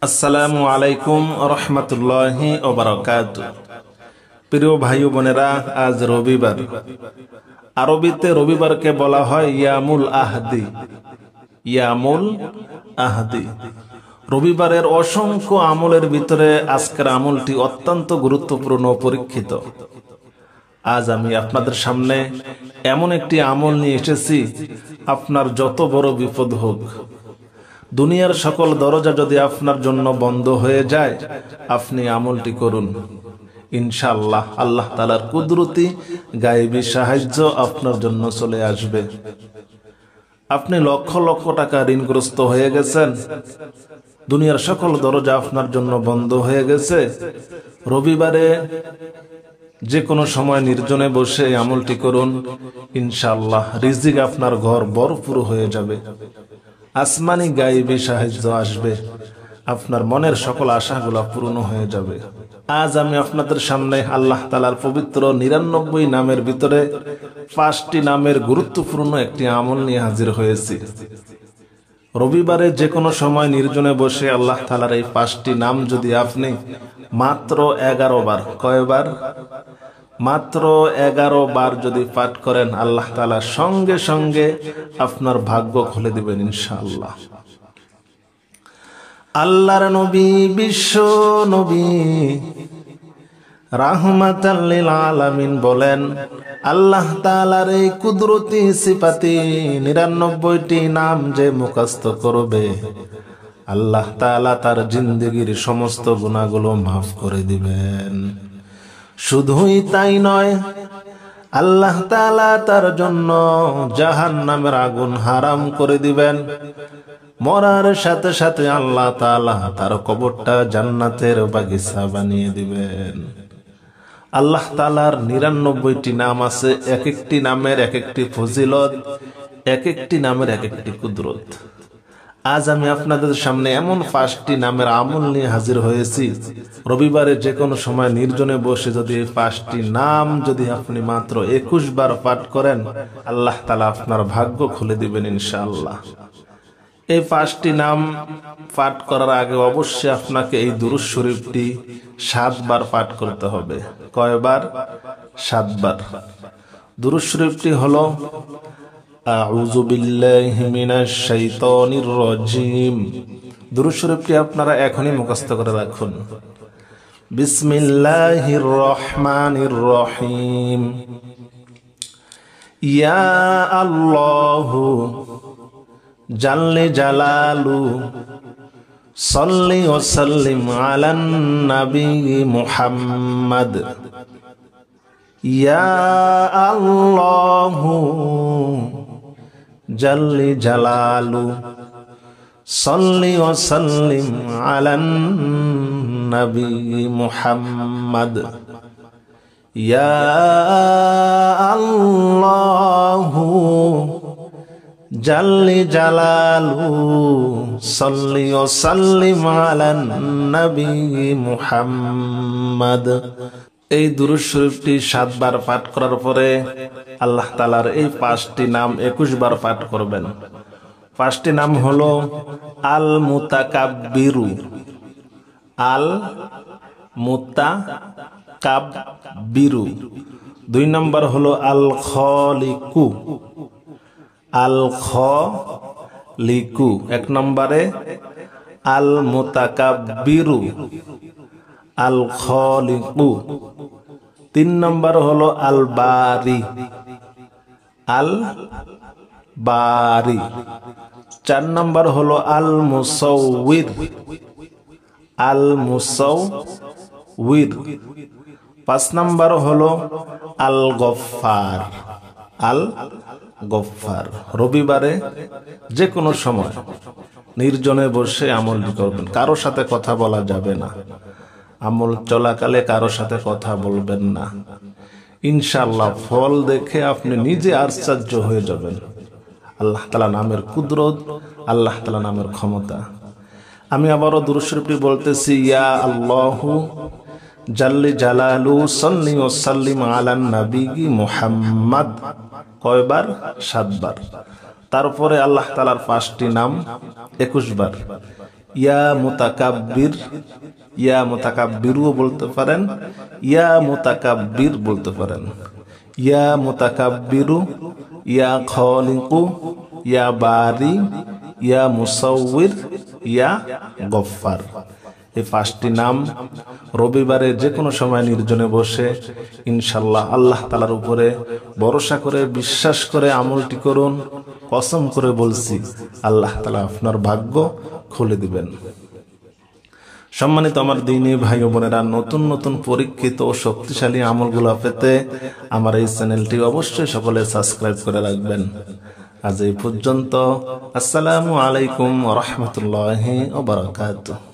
আসসালামু আলাইকুম রহমতুল্লাহি ওয়া বারাকাতুহু। প্রিয় ভাই বোনেরা, আজ রবিবার। আরবিতে রবিবারকে বলা হয় ইয়ামুল আহদি। ইয়ামুল আহদি। রবিবারের অসংখ্য আমলের ভিতরে আজকের আমলটি অত্যন্ত গুরুত্বপূর্ণ ও পরীক্ষিত। আজ আমি আপনাদের সামনে এমন একটি আমল নিয়ে এসেছি, আপনার যত বড় বিপদ হোক, দুনিয়ার সকল দরজা যদি আপনার জন্য বন্ধ হয়ে যায়, আপনি আমলটি করুন। ইনশাআল্লাহ আল্লাহ তাআলার কুদরতি গায়েবী সাহায্য আপনার জন্য চলে আসবে। আপনি লক্ষ লক্ষ টাকা ঋণগ্রস্ত হয়ে গেছেন, দুনিয়ার সকল দরজা আপনার জন্য বন্ধ হয়ে গেছে। রবিবারে যে কোনো সময় নির্জনে বসে আমলটি করুন, ইনশাআল্লাহ রিজিক আপনার ঘর ভরপুর হয়ে যাবে। আসমানি গায়েবী সাহায্য আসবে, আপনার মনের সকল আশাগুলো পূর্ণ হয়ে যাবে। আজ আমি আপনাদের সামনে আল্লাহ তাআলার পবিত্র 99 নামের ভিতরে 5টি নামের গুরুত্বপূর্ণ একটি আমল নিয়ে হাজির হয়েছি। রবিবারে যে কোনো সময় নির্জনে বসে আল্লাহ তাআলার এই 5টি নাম যদি আপনি মাত্র 11 বার, কয়বার? মাত্র 11 বার যদি পাঠ করেন, আল্লাহ তাআলা সঙ্গে সঙ্গে আপনার ভাগ্য খুলে দিবেন ইনশাআল্লাহ। আল্লাহর নবী, বিশ্ব নবী রাহমাতাল লিল আলামিন বলেন, আল্লাহ তাআলার এই কুদরতি সিফাতি 99টি নাম যে মুখস্থ করবে, আল্লাহ তাআলা তার জিন্দেগীর সমস্ত গুনাহগুলো মাফ করে দিবেন। শুধুই তাই নয়, আল্লাহ তাআলা তার জন্য জাহান্নামের আগুন হারাম করে দিবেন। মরার সাথে সাথে আল্লাহ তাআলা তার কবরটা জান্নাতের বাগিচা বানিয়ে দিবেন। আল্লাহ তাআলার 99টি নাম আছে, এক একটি নামের এক একটি ফজিলত, এক একটি নামের এক একটি কুদরত। আজ আমি আপনাদের সামনে এমন 5টি নামের আমল নিয়ে হাজির হয়েছি। রবিবারে যে কোনো সময় নির্জনে বসে যদি এই 5টি নাম যদি আপনি মাত্র 21 বার পাঠ করেন, আল্লাহ তাআলা আপনার ভাগ্য খুলে দিবেন ইনশাআল্লাহ। এই 5টি নাম পাঠ করার আগে অবশ্যই আপনাকে এই দুরূদ শরীফটি 7 বার পাঠ করতে হবে। কয়বার? 7 বার। দুরূদ শরীফটি হলো আউযু বিল্লাহি মিনাশ শাইতানির রাজিম। দুরূদ শরীফটি আপনারা এখনই মুখস্থ করে রাখুন। বিসমিল্লাহির রহমানির রহিম। ইয়া আল্লাহু জাল্লে জালালু সাল্লি ওয়া সাল্লিম আলান নবী মুহাম্মদ। ইয়া আল্লাহু জাল্লে জালালু সাল্লি ওয়া সাল্লিম আলান নবী মুহাম্মদ। ইয়া আল্লাহু জাল্লে জালালু সাল্লি ওয়া সাল্লিম আলান নবী মুহাম্মদ। এই দুরূদ শরীফটি 7 বার পাঠ করার পরে আল্লাহ তাআলার এই 5টি নাম 21 বার পাঠ করবেন। 5টি নাম হলো আল মুতাকাব্বিরু, আল মুতাকাব্বিরু। 2 নম্বর হলো আল খালিকু, আল খালিকু। 1 নম্বরে আল মুতাকাব্বিরু, আল খালিকু। 3 নম্বর হলো আল বারি, আল বারি। 4 নম্বর হলো আল মুসাউবির, আল মুসাউবির। 5 নম্বর হলো আল গফফার, আল গফফার। রবিবারে যে কোনো সময় নির্জনে বসে আমলটি করবেন। কারোর সাথে কথা বলা যাবে না, আমল চলাকালে কারোর সাথে কথা বলবেন না। ইনশাআল্লাহ ফল দেখে আপনি নিজে আশ্চর্য হয়ে যাবেন। আল্লাহ তাআলা নামের কুদরত, আল্লাহ তাআলা নামের ক্ষমতা। আমি আবারও দুরূদ শরীফটি বলতেছি, ইয়া আল্লাহু জাল্লে জালালু সাল্লি ওয়া সাল্লিম আলান নবী মুহাম্মদ। কয়বার? 7 বার। তারপরে আল্লাহ তাআলার 5টি নাম 21 বার। ইয়া মুতাকাব্বির, ইয়া মুতাকাব্বিরও বলতে পারেন, ইয়া মুতাকাব্বির বলতে পারেন। ইয়া মুতাকাব্বিরু, ইয়া খালিকু, ইয়া বারি, ইয়া মুসাউবির, ইয়া গফফার। এই 5টি নাম রবিবারে যে কোনো সময় নির্জনে বসে ইনশাল্লাহ আল্লাহ তাআলার উপরে ভরসা করে বিশ্বাস করে আমলটি করুন। কসম করে বলছি আল্লাহ তাআলা আপনার ভাগ্য খুলে দিবেন। সম্মানিত আমার দ্বীনী ভাই ও বোনেরা, নতুন নতুন পরীক্ষিত ও শক্তিশালী আমলগুলো পেতে আমার এই চ্যানেলটি অবশ্যই সকলে সাবস্ক্রাইব করে রাখবেন। আজ এই পর্যন্ত। আসসালামু আলাইকুম ওয়া রাহমাতুল্লাহি ওয়া বারাকাতুহু।